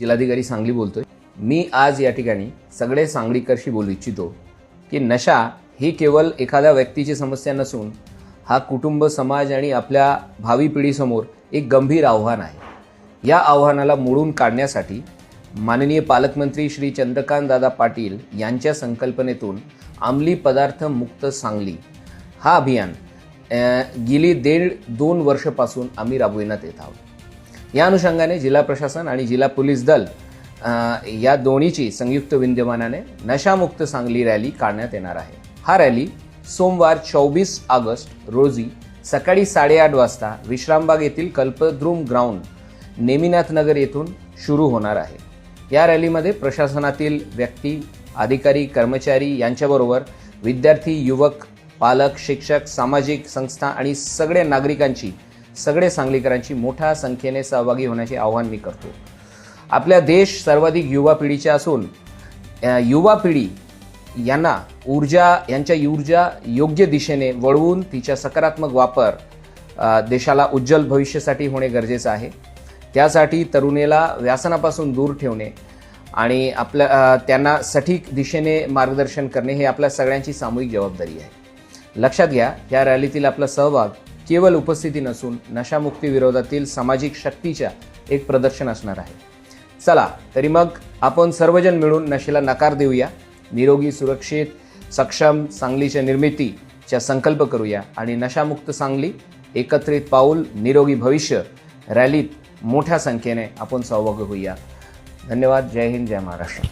जिल्हाधिकारी सांगली बोलतोय। मी आज या ठिकाणी सगळे सांगलीकरशी बोलू इच्छितो की नशा ही केवळ एखाद्या व्यक्तीची समस्या नसून हा कुटुंब, समाज आणि आपल्या भावी पिढीसमोर एक गंभीर आव्हान आहे। या आव्हानाला मोडून काढण्यासाठी माननीय पालकमंत्री श्री चंद्रकांत दादा पाटील यांच्या संकल्पनेतून अंमली पदार्थ मुक्त सांगली हा अभियान गेली 1.5-2 वर्षापासून आम्ही राबविण्यात येत आहोत। या अनुषंगाने जिल्हा प्रशासन आणि जिल्हा पोलीस दल या दोन्हीची संयुक्त विद्यमानाने नशामुक्त सांगली रॅली काढण्यात येणार आहे। हा रॅली सोमवार 24 ऑगस्ट रोजी सकाळी 8:30 वाजता विश्रामबाग येथील कल्पद्रुम ग्राउंड, नेमिनाथ नगर येथून सुरू होणार आहे। या रॅलीमध्ये प्रशासनातील व्यक्ती, अधिकारी, कर्मचारी यांच्याबरोबर विद्यार्थी, युवक, पालक, शिक्षक, सामाजिक संस्था आणि सगळे सांगलीकरांची मोठ्या संख्येने सहभागी होण्याचे आवाहन मी करतो। आपला देश सर्वाधिक युवा पिढीचा असून युवा पिढी यांच्या ऊर्जा योग्य दिशेने वळवून तिचा सकारात्मक वापर देशाला उज्ज्वल भविष्यासाठी होणे गरजेचे आहे। त्यासाठी तरुणीला व्यसनापासून दूर ठेवणे आणि त्यांना सटीक दिशेने मार्गदर्शन करणे हे आपल्या सगळ्यांची सामूहिक जबाबदारी आहे। लक्षात घ्या, या रॅलीतील आपला सहभाग केवळ उपस्थिती नसून नशामुक्ती विरोधातील सामाजिक शक्तीच्या एक प्रदर्शन असणार आहे। चला तरी मग आपण सर्वजण मिळून नशेला नकार देऊया, निरोगी, सुरक्षित, सक्षम सांगलीच्या निर्मितीचा संकल्प करूया आणि नशामुक्त सांगली, एकत्रित पाऊल, निरोगी भविष्य रॅलीत मोठ्या संख्येने आपण सहभागी होऊया। धन्यवाद। जय हिंद, जय महाराष्ट्र।